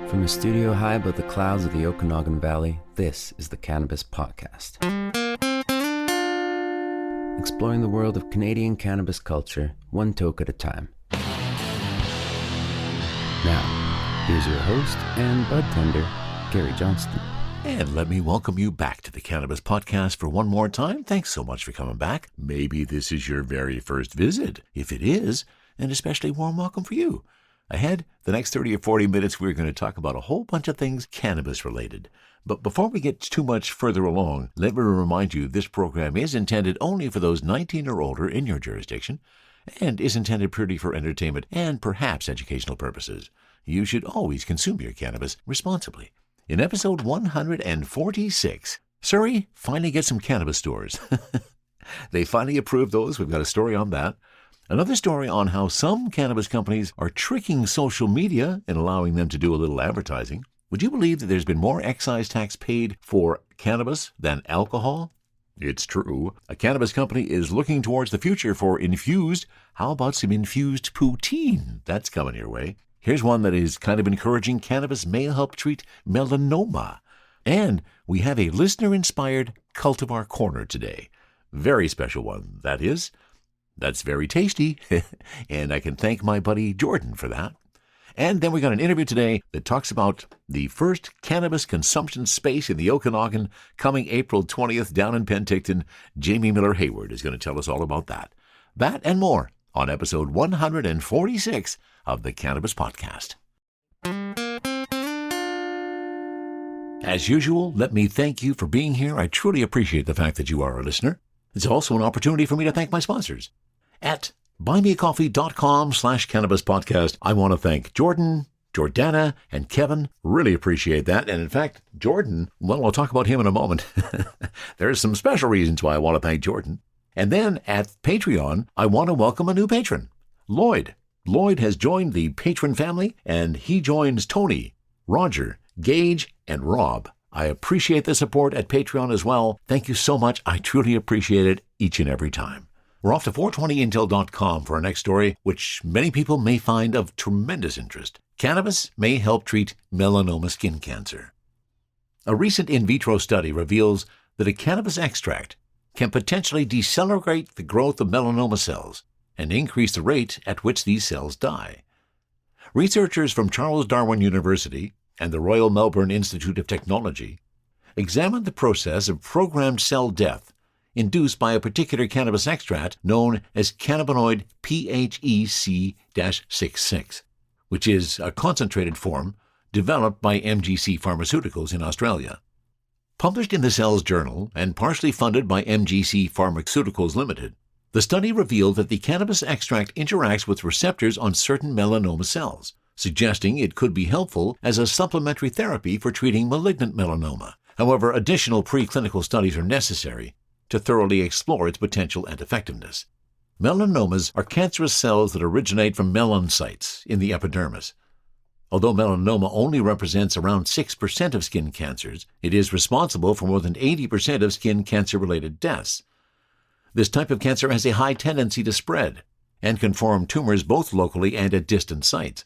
From a studio high above the clouds of the Okanagan Valley, this is the Cannabis Podcast. Exploring the world of Canadian cannabis culture, one toke at a time. Now, here's your host and bud tender, Gary Johnston. And let me welcome you back to the Cannabis Podcast for one more time. Thanks so much for coming back. Maybe this is your very first visit. If it is, an especially warm welcome for you. Ahead, the next 30 or 40 minutes, we're going to talk about a whole bunch of things cannabis-related. But before we get too much further along, let me remind you this program is intended only for those 19 or older in your jurisdiction and is intended purely for entertainment and perhaps educational purposes. You should always consume your cannabis responsibly. In episode 146, Surrey finally gets some cannabis stores. They finally approved those. We've got a story on that. Another story on how some cannabis companies are tricking social media and allowing them to do a little advertising. Would you believe that there's been more excise tax paid for cannabis than alcohol? It's true. A cannabis company is looking towards the future for Infused. How about some infused poutine? That's coming your way. Here's one that is kind of encouraging cannabis may help treat melanoma. And we have a listener-inspired Cultivar Corner today. Very special one, that is. That's very tasty, and I can thank my buddy Jordan for that. And then we got an interview today that talks about the first cannabis consumption space in the Okanagan coming April 20th down in Penticton. Jamie Miller-Haywood is going to tell us all about that. That and more on episode 146 of the Cannabis Podcast. As usual, let me thank you for being here. I truly appreciate the fact that you are a listener. It's also an opportunity for me to thank my sponsors. At buymeacoffee.com/cannabispodcast, I want to thank Jordan, Jordana, and Kevin. Really appreciate that. And in fact, Jordan, well, I'll talk about him in a moment. There's some special reasons why I want to thank Jordan. And then at Patreon, I want to welcome a new patron, Lloyd. Lloyd has joined the patron family, and he joins Tony, Roger, Gage, and Rob. I appreciate the support at Patreon as well. Thank you so much. I truly appreciate it each and every time. We're off to 420intel.com for our next story, which many people may find of tremendous interest. Cannabis may help treat melanoma skin cancer. A recent in vitro study reveals that a cannabis extract can potentially decelerate the growth of melanoma cells and increase the rate at which these cells die. Researchers from Charles Darwin University and the Royal Melbourne Institute of Technology examined the process of programmed cell death induced by a particular cannabis extract known as cannabinoid PHEC-66, which is a concentrated form developed by MGC Pharmaceuticals in Australia. Published in the Cells Journal and partially funded by MGC Pharmaceuticals Limited, the study revealed that the cannabis extract interacts with receptors on certain melanoma cells, suggesting it could be helpful as a supplementary therapy for treating malignant melanoma. However, additional preclinical studies are necessary to thoroughly explore its potential and effectiveness. Melanomas are cancerous cells that originate from melanocytes in the epidermis. Although melanoma only represents around 6% of skin cancers, it is responsible for more than 80% of skin cancer-related deaths. This type of cancer has a high tendency to spread and can form tumors both locally and at distant sites.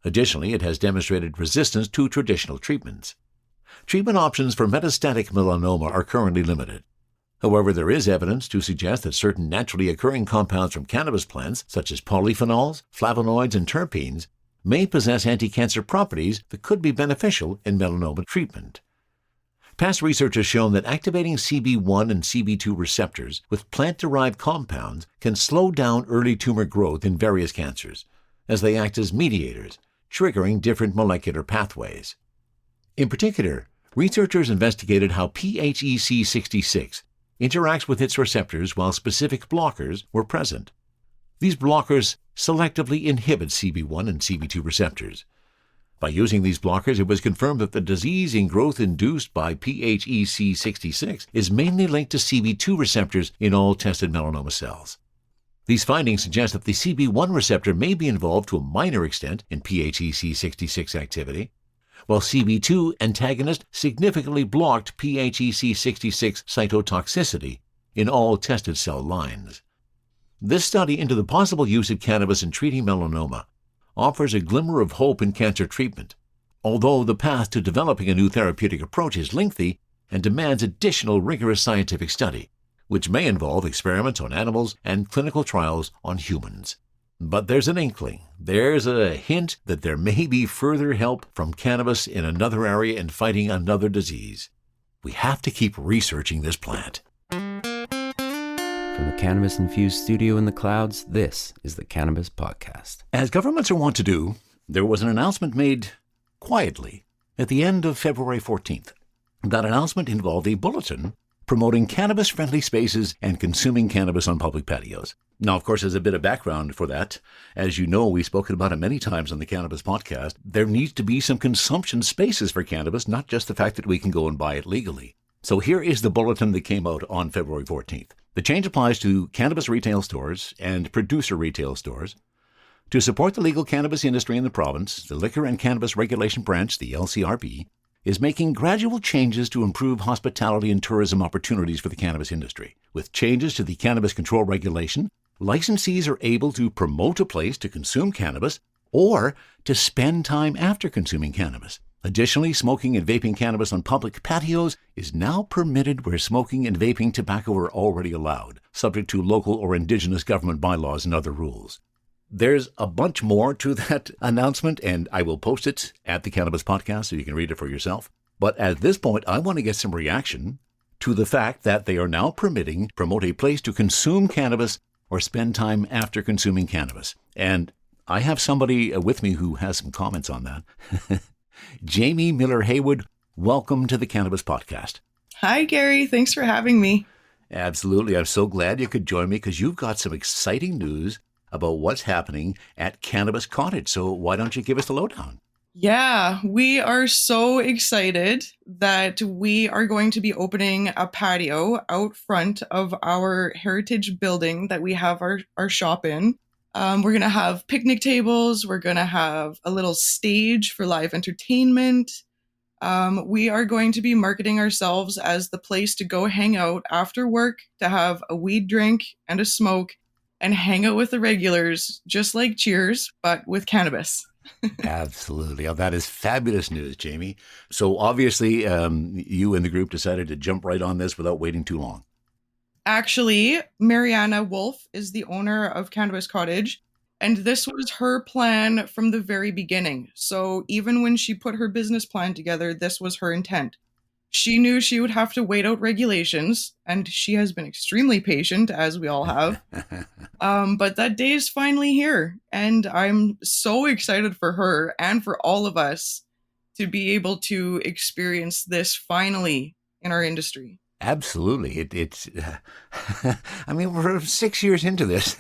Additionally, it has demonstrated resistance to traditional treatments. Treatment options for metastatic melanoma are currently limited. However, there is evidence to suggest that certain naturally occurring compounds from cannabis plants, such as polyphenols, flavonoids, and terpenes, may possess anti-cancer properties that could be beneficial in melanoma treatment. Past research has shown that activating CB1 and CB2 receptors with plant-derived compounds can slow down early tumor growth in various cancers, as they act as mediators, triggering different molecular pathways. In particular, researchers investigated how PHEC-66 interacts with its receptors while specific blockers were present. These blockers selectively inhibit CB1 and CB2 receptors. By using these blockers, it was confirmed that the disease in growth induced by PHEC-66 is mainly linked to CB2 receptors in all tested melanoma cells. These findings suggest that the CB1 receptor may be involved to a minor extent in PHEC-66 activity, while CB2 antagonist significantly blocked PHEC-66 cytotoxicity in all tested cell lines. This study into the possible use of cannabis in treating melanoma offers a glimmer of hope in cancer treatment although the path to developing a new therapeutic approach is lengthy and demands additional rigorous scientific study, which may involve experiments on animals and clinical trials on humans. But there's an inkling, there's a hint that there may be further help from cannabis in another area in fighting another disease. We have to keep researching this plant. From the Cannabis Infused studio in the clouds, this is the Cannabis Podcast. As governments are wont to do, there was an announcement made quietly at the end of February 14th. That announcement involved a bulletin promoting cannabis-friendly spaces and consuming cannabis on public patios. Now, of course, as a bit of background for that, as you know, we've spoken about it many times on the Cannabis Podcast, there needs to be some consumption spaces for cannabis, not just the fact that we can go and buy it legally. So here is the bulletin that came out on February 14th. The change applies to cannabis retail stores and producer retail stores. To support the legal cannabis industry in the province, the Liquor and Cannabis Regulation Branch, the LCRB, is making gradual changes to improve hospitality and tourism opportunities for the cannabis industry. With changes to the Cannabis Control Regulation, licensees are able to promote a place to consume cannabis or to spend time after consuming cannabis. Additionally, smoking and vaping cannabis on public patios is now permitted where smoking and vaping tobacco are already allowed, subject to local or Indigenous government bylaws and other rules. There's a bunch more to that announcement, and I will post it at the Cannabis Podcast so you can read it for yourself. But at this point, I want to get some reaction to the fact that they are now promote a place to consume cannabis or spend time after consuming cannabis. And I have somebody with me who has some comments on that. Jamie Miller-Haywood, welcome to the Cannabis Podcast. Hi, Gary. Thanks for having me. Absolutely. I'm so glad you could join me because you've got some exciting news about what's happening at Cannabis Cottage. So why don't you give us the lowdown? Yeah, we are so excited that we are going to be opening a patio out front of our heritage building that we have our shop in. We're going to have picnic tables. We're going to have a little stage for live entertainment. We are going to be marketing ourselves as the place to go hang out after work, to have a weed drink and a smoke, and hang out with the regulars, just like Cheers, but with cannabis. Absolutely. Oh, that is fabulous news, Jamie. So obviously, you and the group decided to jump right on this without waiting too long. Actually, Mariana Wolf is the owner of Cannabis Cottage, and this was her plan from the very beginning. So even when she put her business plan together, this was her intent. She knew she would have to wait out regulations, and she has been extremely patient, as we all have. But that day is finally here, and I'm so excited for her and for all of us to be able to experience this finally in our industry. Absolutely. I mean, we're 6 years into this.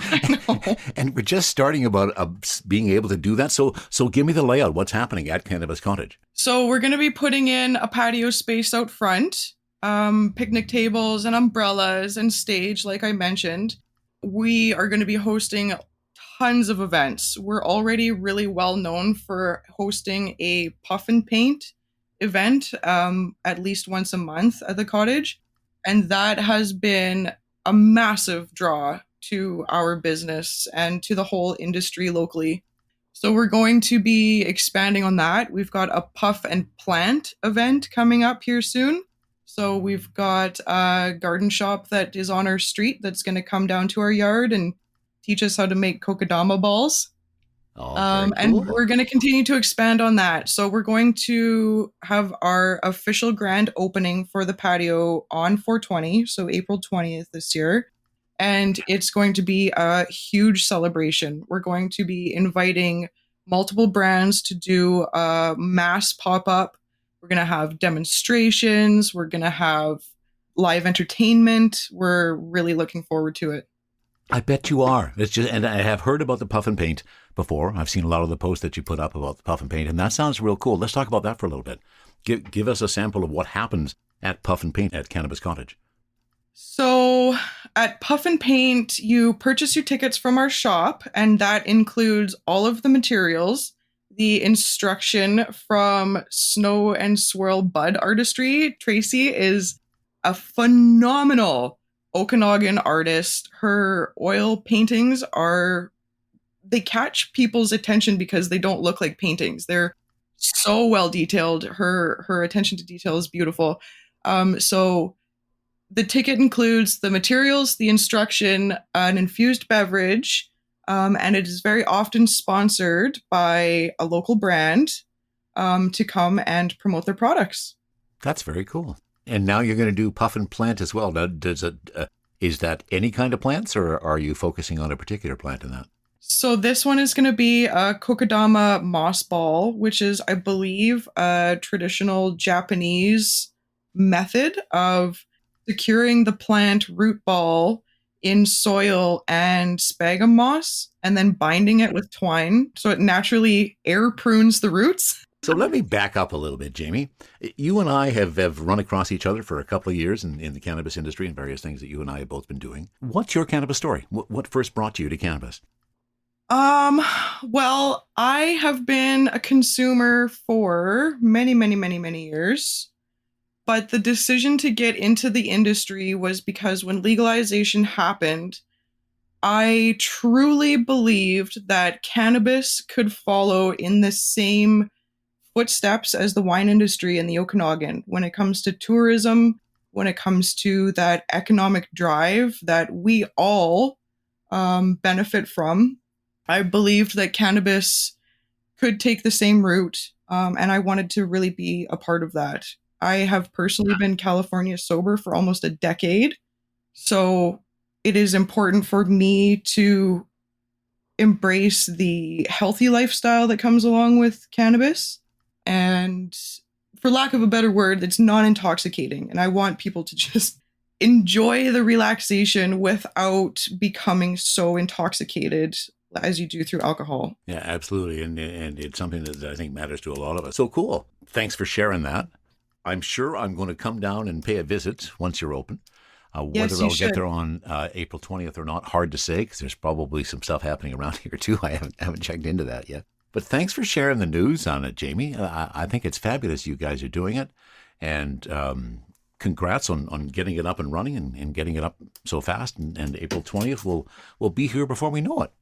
I know. And we're just starting about being able to do that. So give me the layout. What's happening at Cannabis Cottage? So we're going to be putting in a patio space out front, picnic tables and umbrellas and stage, like I mentioned. We are going to be hosting tons of events. We're already really well known for hosting a puff and paint event at least once a month at the cottage. And that has been a massive draw to our business and to the whole industry locally. So we're going to be expanding on that. We've got a puff and plant event coming up here soon. So we've got a garden shop that is on our street that's going to come down to our yard and teach us how to make kokedama balls. Oh, And cool. we're going to continue to expand on that. So we're going to have our official grand opening for the patio on 4/20, so April 20th this year. And it's going to be a huge celebration. We're going to be inviting multiple brands to do a mass pop-up. We're going to have demonstrations. We're going to have live entertainment. We're really looking forward to it. I bet you are. And I have heard about the puff and paint before. I've seen a lot of the posts that you put up about the puff and paint, and that sounds real cool. Let's talk about that for a little bit. Give us a sample of what happens at puff and paint at Cannabis Cottage. So at Puff and Paint, you purchase your tickets from our shop, and that includes all of the materials, the instruction from Snow and Swirl Bud Artistry. Tracy is a phenomenal Okanagan artist. Her oil paintings they catch people's attention because they don't look like paintings. They're So well detailed. Her attention to detail is beautiful. So the ticket includes the materials, the instruction, an infused beverage, and it is very often sponsored by a local brand to come and promote their products. That's very cool. And now you're going to do puff and plant as well. Now, is that any kind of plants, or are you focusing on a particular plant in that? So this one is going to be a kokedama moss ball, which is, I believe, a traditional Japanese method of securing the plant root ball in soil and sphagnum moss and then binding it with twine so it naturally air prunes the roots. So let me back up a little bit, Jamie. You and I have run across each other for a couple of years in the cannabis industry and various things that you and I have both been doing. What's your cannabis story? What first brought you to cannabis? Well, I have been a consumer for many, many, many, many years. But the decision to get into the industry was because when legalization happened, I truly believed that cannabis could follow in the same footsteps as the wine industry in the Okanagan when it comes to tourism, when it comes to that economic drive that we all benefit from. I believed that cannabis could take the same route, and I wanted to really be a part of that. I have personally been California sober for almost a decade, so it is important for me to embrace the healthy lifestyle that comes along with cannabis. And for lack of a better word, it's non-intoxicating. And I want people to just enjoy the relaxation without becoming so intoxicated as you do through alcohol. Yeah, absolutely. And it's something that I think matters to a lot of us. So cool. Thanks for sharing that. I'm sure I'm going to come down and pay a visit once you're open. Yes, Whether you I'll get should. there on April 20th or not, hard to say, because there's probably some stuff happening around here too. I haven't checked into that yet. But thanks for sharing the news on it, Jamie. I think it's fabulous you guys are doing it. And congrats on getting it up and running and getting it up so fast. And April 20th will be here before we know it.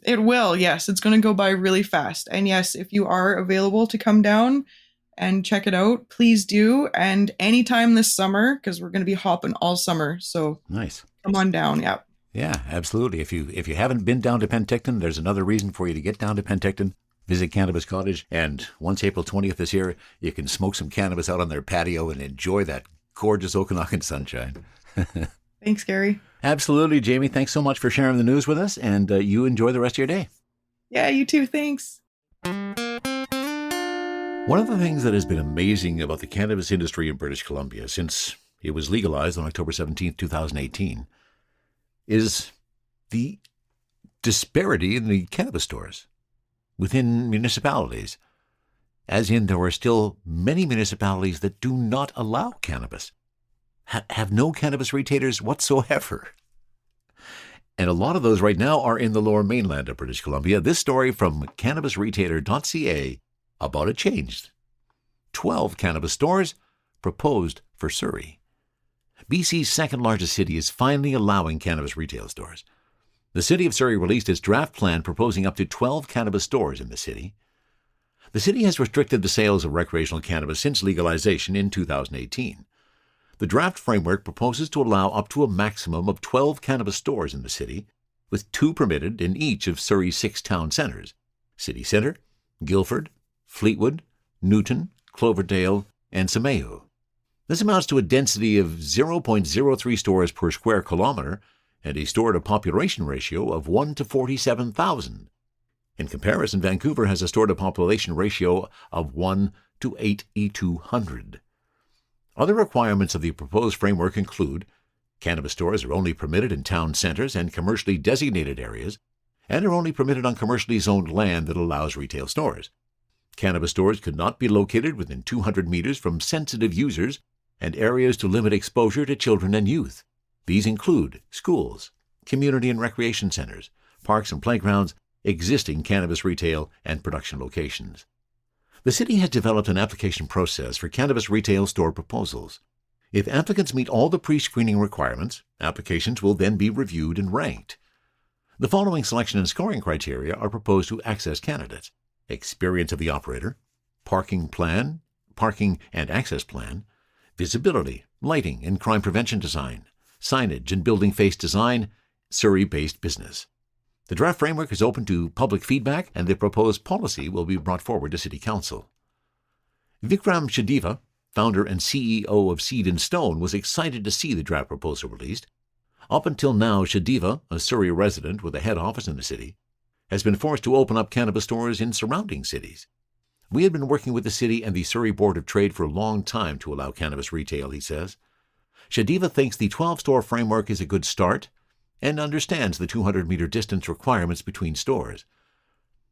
It will, yes. It's going to go by really fast. And yes, if you are available to come down and check it out, please do. And anytime this summer, because we're going to be hopping all summer. So Nice. come on down. Yeah. Yeah, absolutely. If you haven't been down to Penticton, there's another reason for you to get down to Penticton. Visit Cannabis Cottage, and once April 20th is here, you can smoke some cannabis out on their patio and enjoy that gorgeous Okanagan sunshine. Thanks, Gary. Absolutely, Jamie. Thanks so much for sharing the news with us, and you enjoy the rest of your day. Yeah, you too. Thanks. One of the things that has been amazing about the cannabis industry in British Columbia since it was legalized on October 17th, 2018, is the disparity in the cannabis stores within municipalities. As in, there are still many municipalities that do not allow cannabis, have no cannabis retailers whatsoever. And a lot of those right now are in the lower mainland of British Columbia. This story from cannabisretailer.ca about a change. 12 cannabis stores proposed for Surrey. BC's second largest city is finally allowing cannabis retail stores. The city of Surrey released its draft plan proposing up to 12 cannabis stores in the city. The city has restricted the sales of recreational cannabis since legalization in 2018. The draft framework proposes to allow up to a maximum of 12 cannabis stores in the city, with 2 permitted in each of Surrey's 6 town centres: City Centre, Guildford, Fleetwood, Newton, Cloverdale, and Samayu. This amounts to a density of 0.03 stores per square kilometre and a store-to-population ratio of 1 to 47,000. In comparison, Vancouver has a store-to-population ratio of 1 to 8,200. Other requirements of the proposed framework include cannabis stores are only permitted in town centres and commercially designated areas, and are only permitted on commercially zoned land that allows retail stores. Cannabis stores could not be located within 200 meters from sensitive users and areas to limit exposure to children and youth. These include schools, community and recreation centers, parks and playgrounds, existing cannabis retail and production locations. The city has developed an application process for cannabis retail store proposals. If applicants meet all the pre-screening requirements, applications will then be reviewed and ranked. The following selection and scoring criteria are proposed to access candidates: experience of the operator, parking and access plan, visibility, lighting and crime prevention design, signage and building face design, Surrey-based business. The draft framework is open to public feedback, and the proposed policy will be brought forward to City Council. Vikram Shadiva, founder and CEO of Seed & Stone, was excited to see the draft proposal released. Up until now, Shadiva, a Surrey resident with a head office in the city, has been forced to open up cannabis stores in surrounding cities. We had been working with the city and the Surrey Board of Trade for a long time to allow cannabis retail, he says. Shadiva thinks the 12-store framework is a good start and understands the 200-meter distance requirements between stores.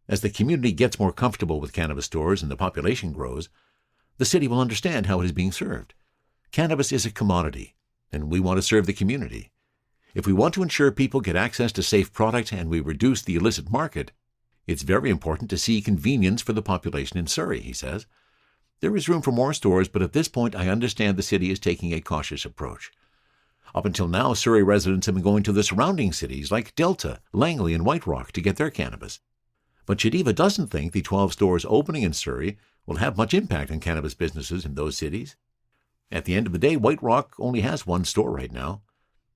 As the community gets more comfortable with cannabis stores and the population grows, the city will understand how it is being served. Cannabis is a commodity, and we want to serve the community. If we want to ensure people get access to safe product and we reduce the illicit market, it's very important to see convenience for the population in Surrey, he says. There is room for more stores, but at this point I understand the city is taking a cautious approach. Up until now, Surrey residents have been going to the surrounding cities like Delta, Langley, and White Rock to get their cannabis. But Shadiva doesn't think the 12 stores opening in Surrey will have much impact on cannabis businesses in those cities. At the end of the day, White Rock only has one store right now.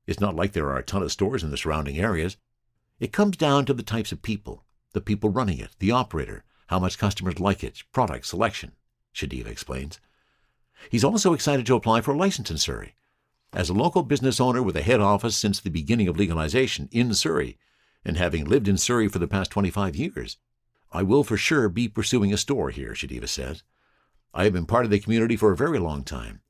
It's not like there are a ton of stores in the surrounding areas. It comes down to the types of people, the people running it, the operator, how much customers like it, product selection, Shadiva explains. He's also excited to apply for a license in Surrey. As a local business owner with a head office since the beginning of legalization in Surrey, and having lived in Surrey for the past 25 years, I will for sure be pursuing a store here, Shadiva says. I have been part of the community for a very long time.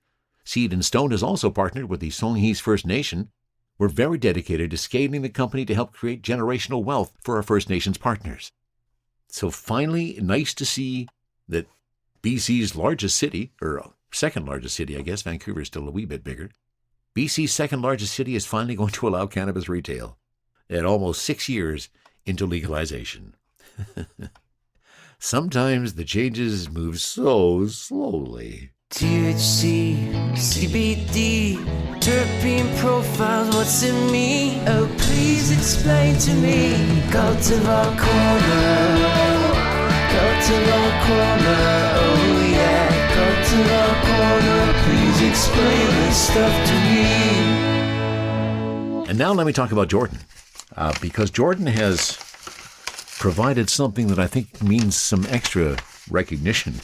Seed & Stone has also partnered with the Songhees First Nation. We're very dedicated to scaling the company to help create generational wealth for our First Nations partners. So finally, nice to see that BC's largest city, or second largest city, I guess, Vancouver is still a wee bit bigger. BC's second largest city is finally going to allow cannabis retail at almost 6 years into legalization. Sometimes the changes move so slowly. THC, CBD, terpene profiles, what's in me? Oh, please explain to me. Cultivar Corner, Cultivar Corner, oh yeah. Cultivar Corner, please explain this stuff to me. And now let me talk about Jordan, because Jordan has provided something that I think means some extra recognition.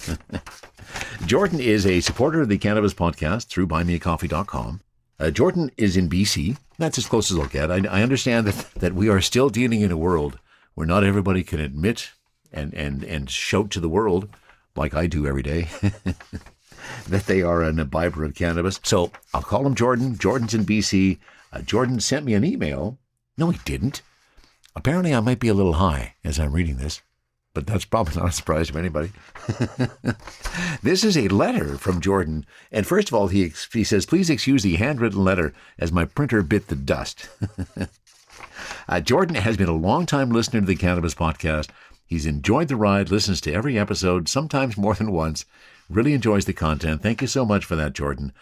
Jordan is a supporter of the Cannabis Podcast through buymeacoffee.com. Jordan is in BC. That's as close as I'll get. I understand that we are still dealing in a world where not everybody can admit and shout to the world, like I do every day, that they are an imbiber of cannabis. So I'll call him Jordan. Jordan's in BC. Jordan sent me an email. No, he didn't. Apparently I might be a little high as I'm reading this, but that's probably not a surprise to anybody. This is a letter from Jordan. And first of all, he says, please excuse the handwritten letter as my printer bit the dust. Jordan has been a long-time listener to the Cannabis Podcast. He's enjoyed the ride, listens to every episode, sometimes more than once, really enjoys the content. Thank you so much for that, Jordan.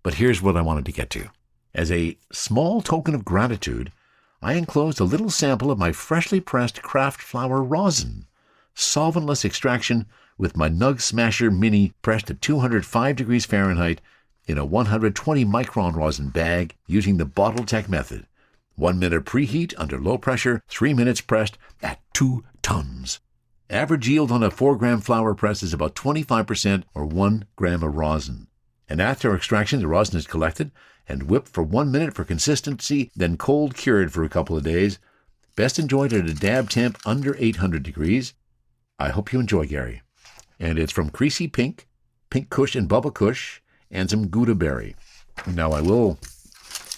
But here's what I wanted to get to. As a small token of gratitude, I enclosed a little sample of my freshly pressed craft flower rosin, solventless extraction with my Nug Smasher Mini pressed at 205 degrees Fahrenheit in a 120 micron rosin bag using the bottle tech method. 1 minute preheat under low pressure, 3 minutes pressed at 2 tons. Average yield on a 4-gram flower press is about 25% or 1 gram of rosin. And after extraction, the rosin is collected and whipped for 1 minute for consistency, then cold cured for a couple of days. Best enjoyed at a dab temp under 800 degrees. I hope you enjoy, Gary. And it's from Creasy Pink, Pink Kush and Bubba Kush, and some Gouda Berry. Now I will,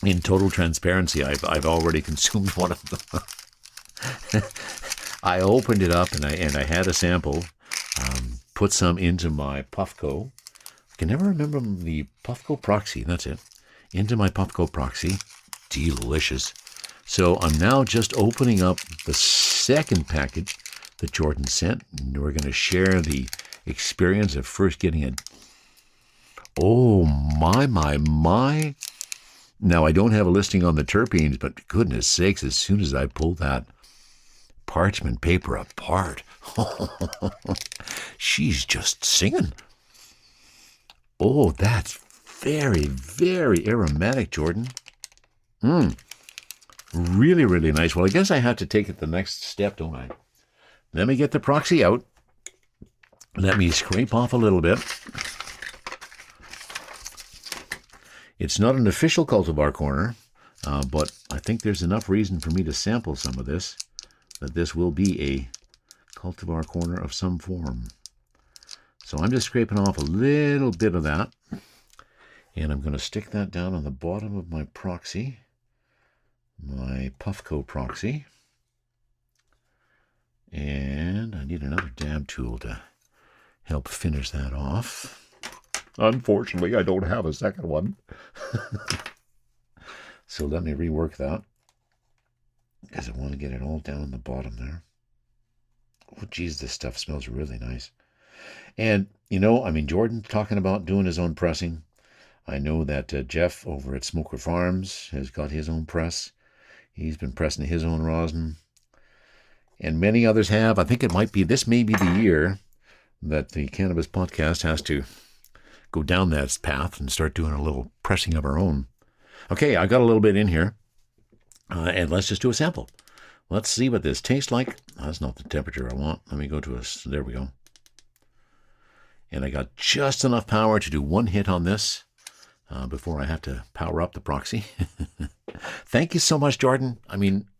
in total transparency, I've already consumed one of them. I opened it up and I had a sample, put some into my Puffco. I can never remember the Puffco Proxy, that's it. Into my Puffco Proxy. Delicious. So I'm now just opening up the second package that Jordan sent, and we're going to share the experience of first getting it. Oh, my. Now, I don't have a listing on the terpenes, but goodness sakes, as soon as I pull that parchment paper apart. She's just singing. Oh, that's very, very aromatic, Jordan. Really, really nice. Well, I guess I have to take it the next step, don't I? Let me get the proxy out. Let me scrape off a little bit. It's not an official Cultivar Corner, but I think there's enough reason for me to sample some of this, that this will be a Cultivar Corner of some form. So I'm just scraping off a little bit of that, and I'm going to stick that down on the bottom of my proxy, my Puffco proxy. And I need another dab tool to help finish that off. Unfortunately, I don't have a second one. So let me rework that, because I want to get it all down the bottom there. Oh, geez, this stuff smells really nice. And, Jordan talking about doing his own pressing. I know that Jeff over at Smoker Farms has got his own press. He's been pressing his own rosin. And many others have. I think this may be the year that the Cannabis Podcast has to go down that path and start doing a little pressing of our own. Okay, I got a little bit in here. And let's just do a sample. Let's see what this tastes like. That's not the temperature I want. Let me go to there we go. And I got just enough power to do one hit on this before I have to power up the proxy. Thank you so much, Jordan.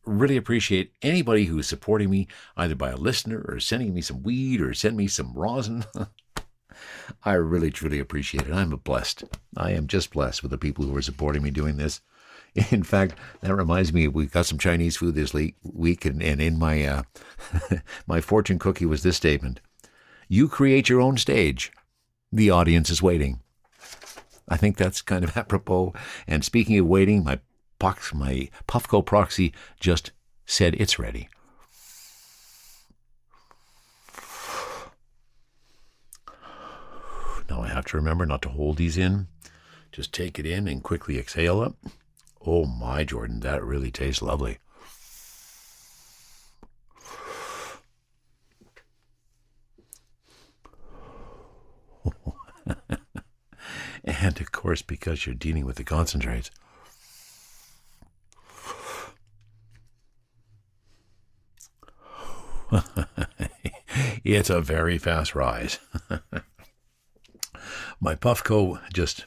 Really appreciate anybody who is supporting me, either by a listener or sending me some weed or send me some rosin. I really, truly appreciate it. I'm blessed. I am just blessed with the people who are supporting me doing this. In fact, that reminds me, we got some Chinese food this week, and in my my fortune cookie was this statement: "You create your own stage. The audience is waiting." I think that's kind of apropos. And speaking of waiting, my Puffco proxy just said it's ready. Now I have to remember not to hold these in. Just take it in and quickly exhale it. Oh my, Jordan, that really tastes lovely. And of course, because you're dealing with the concentrates. It's a very fast rise. My Puffco just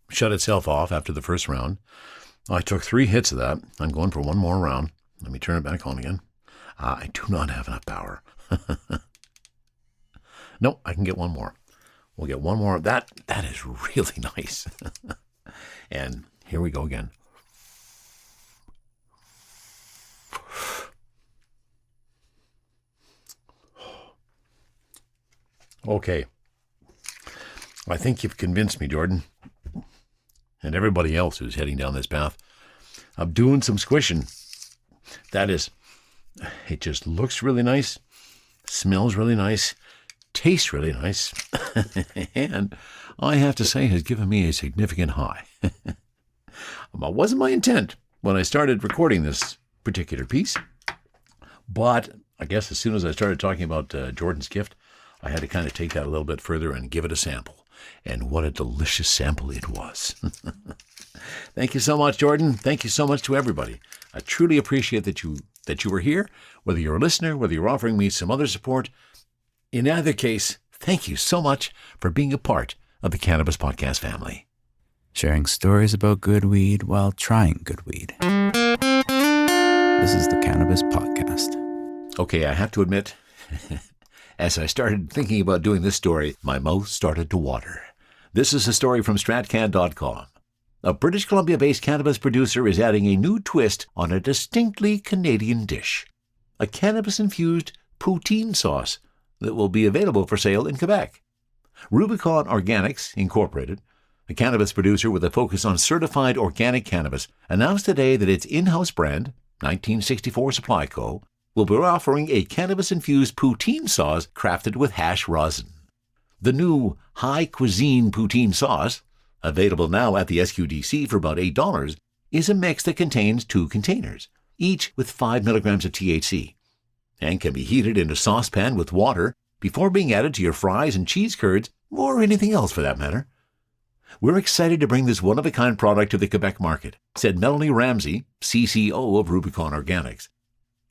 shut itself off after the first round. I took 3 hits of that. I'm going for one more round. Let me turn it back on again. I do not have enough power. No, I can get one more. We'll get one more of that. That is really nice. And here we go again. Okay. I think you've convinced me, Jordan, and everybody else who's heading down this path, of doing some squishing. That is, it just looks really nice, smells really nice, tastes really nice, and I have to say has given me a significant high. It wasn't my intent when I started recording this particular piece, but I guess as soon as I started talking about Jordan's gift, I had to kind of take that a little bit further and give it a sample. And what a delicious sample it was. Thank you so much, Jordan. Thank you so much to everybody. I truly appreciate that you were here, whether you're a listener, whether you're offering me some other support. In either case, thank you so much for being a part of the Cannabis Podcast family. Sharing stories about good weed while trying good weed. This is the Cannabis Podcast. Okay, I have to admit, as I started thinking about doing this story, my mouth started to water. This is a story from StratCan.com. A British Columbia-based cannabis producer is adding a new twist on a distinctly Canadian dish, a cannabis-infused poutine sauce that will be available for sale in Quebec. Rubicon Organics, Incorporated, a cannabis producer with a focus on certified organic cannabis, announced today that its in-house brand, 1964 Supply Co., will be offering a cannabis-infused poutine sauce crafted with hash rosin. The new High Cuisine Poutine Sauce, available now at the SQDC for about $8, is a mix that contains 2 containers, each with 5 milligrams of THC. and can be heated in a saucepan with water before being added to your fries and cheese curds, or anything else for that matter. We're excited to bring this one-of-a-kind product to the Quebec market, said Melanie Ramsey, CCO of Rubicon Organics.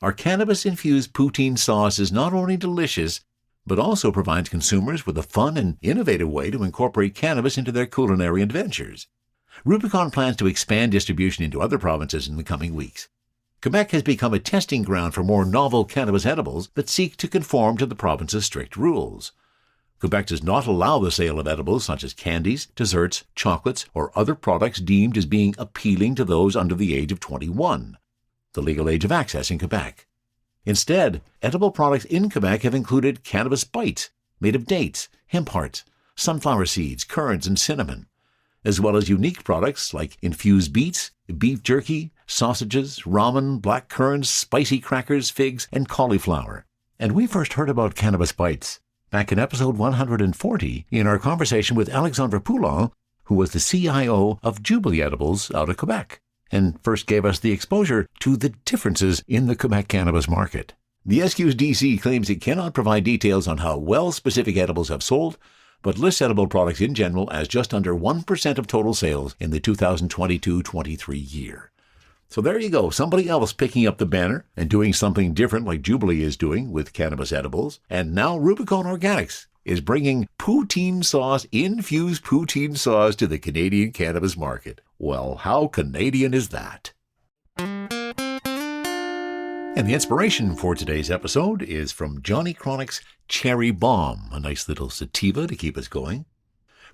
Our cannabis-infused poutine sauce is not only delicious, but also provides consumers with a fun and innovative way to incorporate cannabis into their culinary adventures. Rubicon plans to expand distribution into other provinces in the coming weeks. Quebec has become a testing ground for more novel cannabis edibles that seek to conform to the province's strict rules. Quebec does not allow the sale of edibles such as candies, desserts, chocolates, or other products deemed as being appealing to those under the age of 21, the legal age of access in Quebec. Instead, edible products in Quebec have included cannabis bites made of dates, hemp hearts, sunflower seeds, currants, and cinnamon, as well as unique products like infused beets, beef jerky, sausages, ramen, black currants, spicy crackers, figs, and cauliflower. And we first heard about cannabis bites back in episode 140 in our conversation with Alexandre Poulin, who was the CIO of Jubilee Edibles out of Quebec, and first gave us the exposure to the differences in the Quebec cannabis market. The SQDC claims it cannot provide details on how well specific edibles have sold, but lists edible products in general as just under 1% of total sales in the 2022-23 year. So there you go, somebody else picking up the banner and doing something different like Jubilee is doing with cannabis edibles. And now Rubicon Organics is bringing poutine sauce, infused poutine sauce to the Canadian cannabis market. Well, how Canadian is that? And the inspiration for today's episode is from Johnny Chronic's Cherry Bomb, a nice little sativa to keep us going.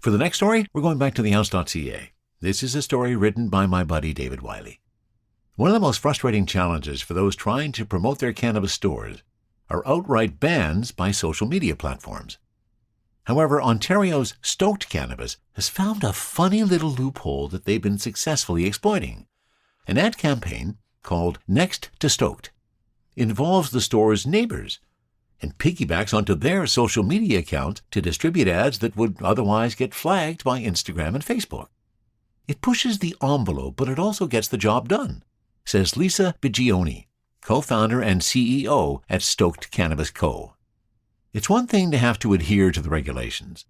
For the next story, we're going back to theounce.ca. This is a story written by my buddy David Wiley. One of the most frustrating challenges for those trying to promote their cannabis stores are outright bans by social media platforms. However, Ontario's Stoked Cannabis has found a funny little loophole that they've been successfully exploiting. An ad campaign called Next to Stoked involves the store's neighbors and piggybacks onto their social media account to distribute ads that would otherwise get flagged by Instagram and Facebook. It pushes the envelope, but it also gets the job done, says Lisa Bigioni, co-founder and CEO at Stoked Cannabis Co. It's one thing to have to adhere to the regulations.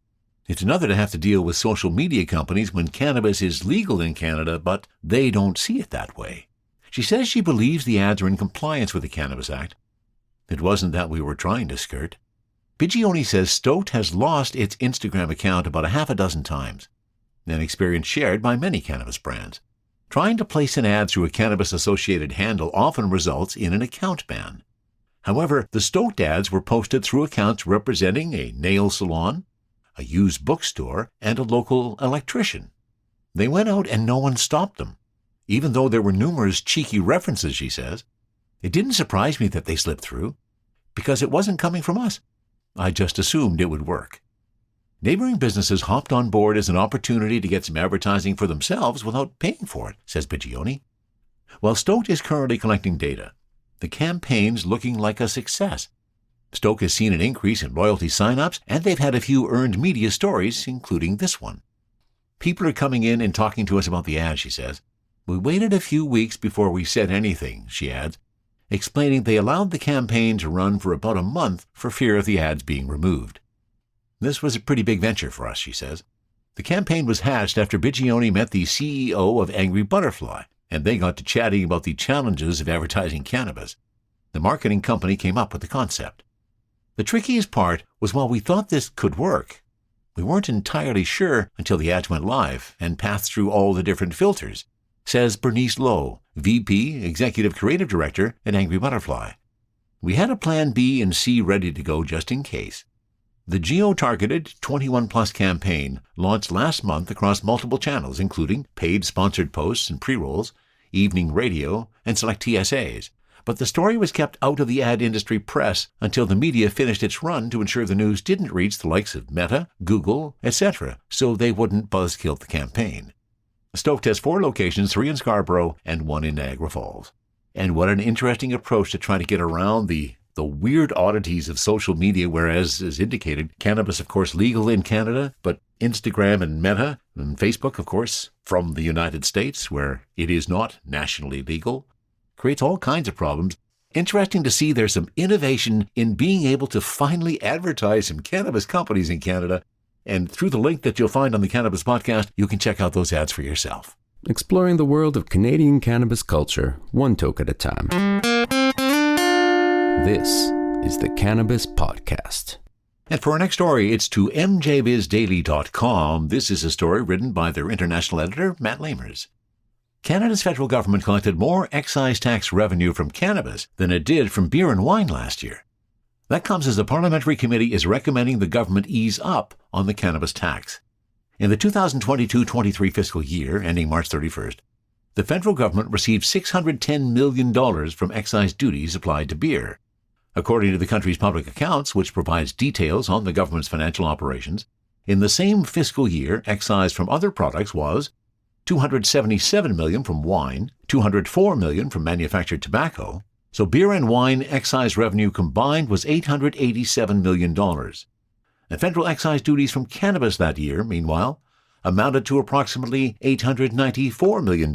It's another to have to deal with social media companies when cannabis is legal in Canada, but they don't see it that way. She says she believes the ads are in compliance with the Cannabis Act. It wasn't that we were trying to skirt. Bigioni says Stoked has lost its Instagram account about a half a dozen times, an experience shared by many cannabis brands. Trying to place an ad through a cannabis-associated handle often results in an account ban. However, the Stoked ads were posted through accounts representing a nail salon, a used bookstore, and a local electrician. They went out and no one stopped them, even though there were numerous cheeky references, she says. It didn't surprise me that they slipped through, because it wasn't coming from us. I just assumed it would work. Neighboring businesses hopped on board as an opportunity to get some advertising for themselves without paying for it, says Bigioni. While Stoked is currently collecting data, the campaign's looking like a success. Stoked has seen an increase in loyalty sign-ups, and they've had a few earned media stories, including this one. People are coming in and talking to us about the ad, she says. We waited a few weeks before we said anything, she adds, explaining they allowed the campaign to run for about a month for fear of the ads being removed. This was a pretty big venture for us, she says. The campaign was hatched after Bigioni met the CEO of Angry Butterfly, and they got to chatting about the challenges of advertising cannabis. The marketing company came up with the concept. The trickiest part was while we thought this could work, we weren't entirely sure until the ads went live and passed through all the different filters, says Bernice Lowe, VP, Executive Creative Director at Angry Butterfly. We had a plan B and C ready to go just in case. The geo-targeted 21-plus campaign launched last month across multiple channels, including paid sponsored posts and pre-rolls, evening radio, and select TSAs. But the story was kept out of the ad industry press until the media finished its run to ensure the news didn't reach the likes of Meta, Google, etc., so they wouldn't buzzkill the campaign. Stoked has 4 locations, 3 in Scarborough and 1 in Niagara Falls. And what an interesting approach to try to get around the weird oddities of social media, whereas, as indicated, cannabis, of course, legal in Canada, but Instagram and Meta and Facebook, of course, from the United States, where it is not nationally legal, creates all kinds of problems. Interesting to see there's some innovation in being able to finally advertise some cannabis companies in Canada. And through the link that you'll find on the Cannabis Podcast, you can check out those ads for yourself. Exploring the world of Canadian cannabis culture, one toke at a time. This is the Cannabis Podcast. And for our next story, it's to mjbizdaily.com. This is a story written by their international editor, Matt Lamers. Canada's federal government collected more excise tax revenue from cannabis than it did from beer and wine last year. That comes as the parliamentary committee is recommending the government ease up on the cannabis tax. In the 2022-23 fiscal year, ending March 31st, the federal government received $610 million from excise duties applied to beer. According to the country's public accounts, which provides details on the government's financial operations, in the same fiscal year, excise from other products was $277 million from wine, $204 million from manufactured tobacco. So beer and wine excise revenue combined was $887 million. And federal excise duties from cannabis that year, meanwhile, amounted to approximately $894 million,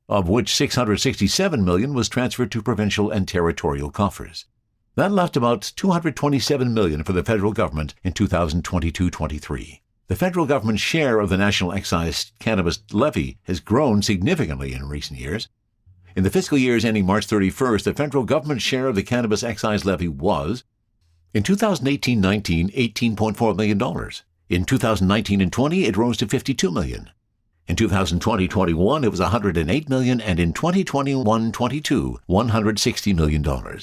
of which $667 million was transferred to provincial and territorial coffers. That left about $227 million for the federal government in 2022-23. The federal government's share of the national excise cannabis levy has grown significantly in recent years. In the fiscal years ending March 31st, the federal government's share of the cannabis excise levy was, in 2018-19, $18.4 million. In 2019-20, it rose to $52 million. In 2020-21, it was $108 million, and in 2021-22, $160 million.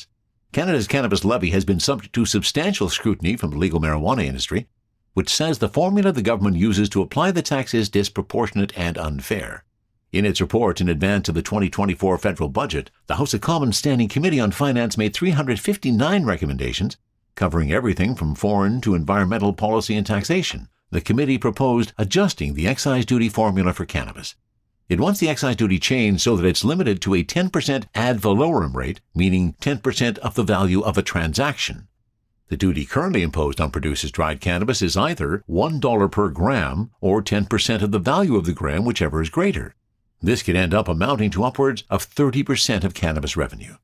Canada's cannabis levy has been subject to substantial scrutiny from the legal marijuana industry, which says the formula the government uses to apply the tax is disproportionate and unfair. In its report in advance of the 2024 federal budget, the House of Commons Standing Committee on Finance made 359 recommendations, covering everything from foreign to environmental policy and taxation. The committee proposed adjusting the excise duty formula for cannabis. It wants the excise duty changed so that it's limited to a 10% ad valorem rate, meaning 10% of the value of a transaction. The duty currently imposed on producers' dried cannabis is either $1 per gram or 10% of the value of the gram, whichever is greater. This could end up amounting to upwards of 30% of cannabis revenue.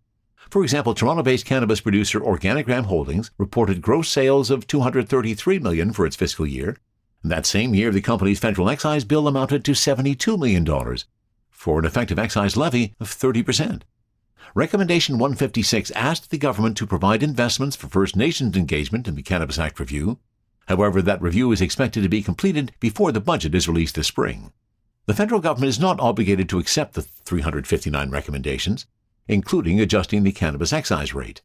For example, Toronto-based cannabis producer Organigram Holdings reported gross sales of $233 million for its fiscal year. That same year, the company's federal excise bill amounted to $72 million for an effective excise levy of 30%. Recommendation 156 asked the government to provide investments for First Nations engagement in the Cannabis Act review. However, that review is expected to be completed before the budget is released this spring. The federal government is not obligated to accept the 359 recommendations, including adjusting the cannabis excise rate.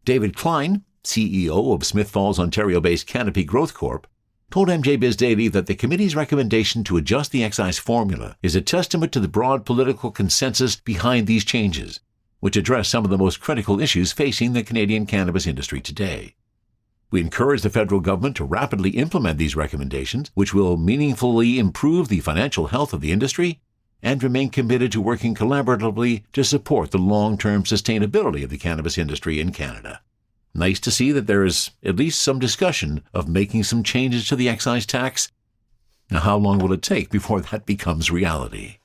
David Klein, CEO of Smith Falls, Ontario-based Canopy Growth Corp., told MJ Biz Daily that the committee's recommendation to adjust the excise formula is a testament to the broad political consensus behind these changes, which address some of the most critical issues facing the Canadian cannabis industry today. We encourage the federal government to rapidly implement these recommendations, which will meaningfully improve the financial health of the industry, and remain committed to working collaboratively to support the long-term sustainability of the cannabis industry in Canada. Nice to see that there is at least some discussion of making some changes to the excise tax. Now, how long will it take before that becomes reality?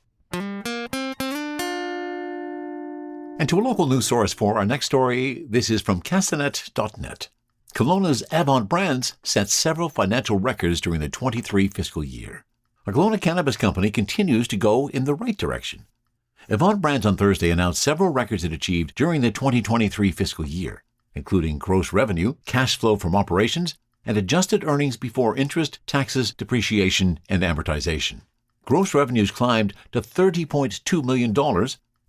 And to a local news source for our next story, this is from castanet.net. Kelowna's Avant Brands set several financial records during the 23 fiscal year. A Kelowna cannabis company continues to go in the right direction. Avant Brands on Thursday announced several records it achieved during the 2023 fiscal year, including gross revenue, cash flow from operations, and adjusted earnings before interest, taxes, depreciation, and amortization. Gross revenues climbed to $30.2 million,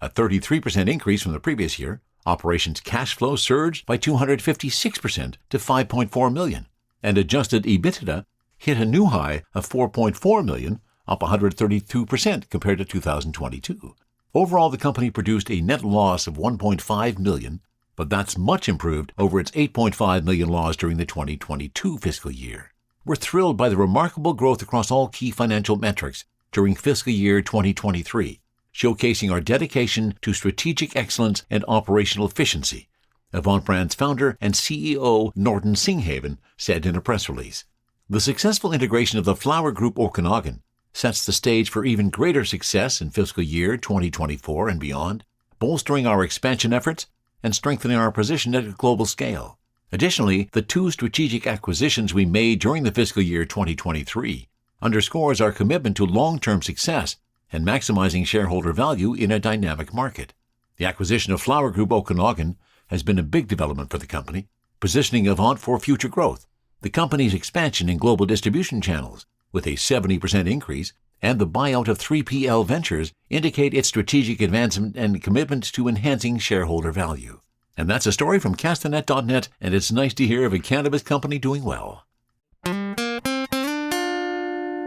a 33% increase from the previous year. Operations cash flow surged by 256% to $5.4 million, and adjusted EBITDA hit a new high of $4.4 million, up 132% compared to 2022. Overall, the company produced a net loss of $1.5 million, but that's much improved over its $8.5 million loss during the 2022 fiscal year. We're thrilled by the remarkable growth across all key financial metrics during fiscal year 2023, showcasing our dedication to strategic excellence and operational efficiency, Avant Brands founder and CEO Norton Singhaven said in a press release. The successful integration of the flower group Okanagan sets the stage for even greater success in fiscal year 2024 and beyond, bolstering our expansion efforts and strengthening our position at a global scale. Additionally, the 2 strategic acquisitions we made during the fiscal year 2023 underscores our commitment to long-term success and maximizing shareholder value in a dynamic market. The acquisition of flower group Okanagan has been a big development for the company, positioning Avant for future growth. The company's expansion in global distribution channels, with a 70% increase, and the buyout of 3PL Ventures indicate its strategic advancement and commitment to enhancing shareholder value. And that's a story from Castanet.net, and it's nice to hear of a cannabis company doing well.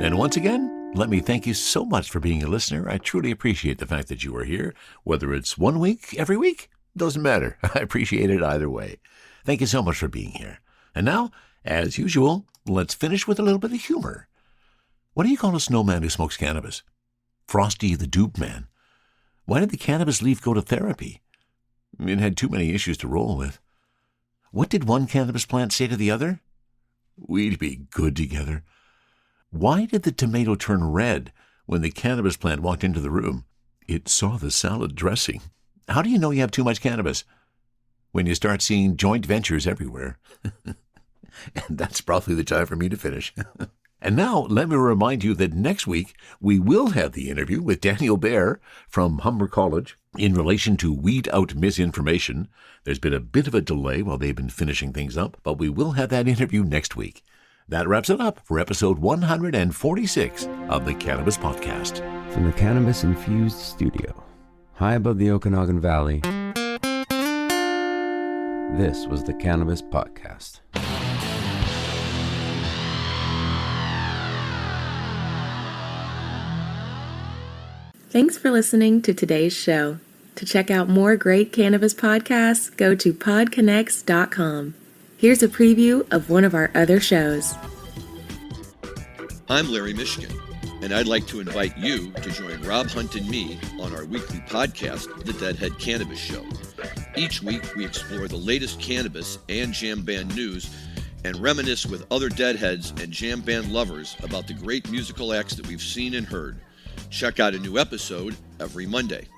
And once again, let me thank you so much for being a listener. I truly appreciate the fact that you are here. Whether it's 1 week, every week, doesn't matter. I appreciate it either way. Thank you so much for being here. And now, as usual, let's finish with a little bit of humor. What do you call a snowman who smokes cannabis? Frosty the Dupe Man. Why did the cannabis leaf go to therapy? It had too many issues to roll with. What did one cannabis plant say to the other? We'd be good together. Why did the tomato turn red when the cannabis plant walked into the room? It saw the salad dressing. How do you know you have too much cannabis? When you start seeing joint ventures everywhere. And that's probably the time for me to finish. And now, let me remind you that next week we will have the interview with Daniel Baer from Humber College in relation to weed out misinformation. There's been a bit of a delay while they've been finishing things up, but we will have that interview next week. That wraps it up for episode 146 of the Cannabis Podcast. From the Cannabis Infused studio, high above the Okanagan Valley, this was the Cannabis Podcast. Thanks for listening to today's show. To check out more great cannabis podcasts, go to podconnects.com. Here's a preview of one of our other shows. I'm Larry Michigan, and I'd like to invite you to join Rob Hunt and me on our weekly podcast, The Deadhead Cannabis Show. Each week, we explore the latest cannabis and jam band news and reminisce with other Deadheads and jam band lovers about the great musical acts that we've seen and heard. Check out a new episode every Monday.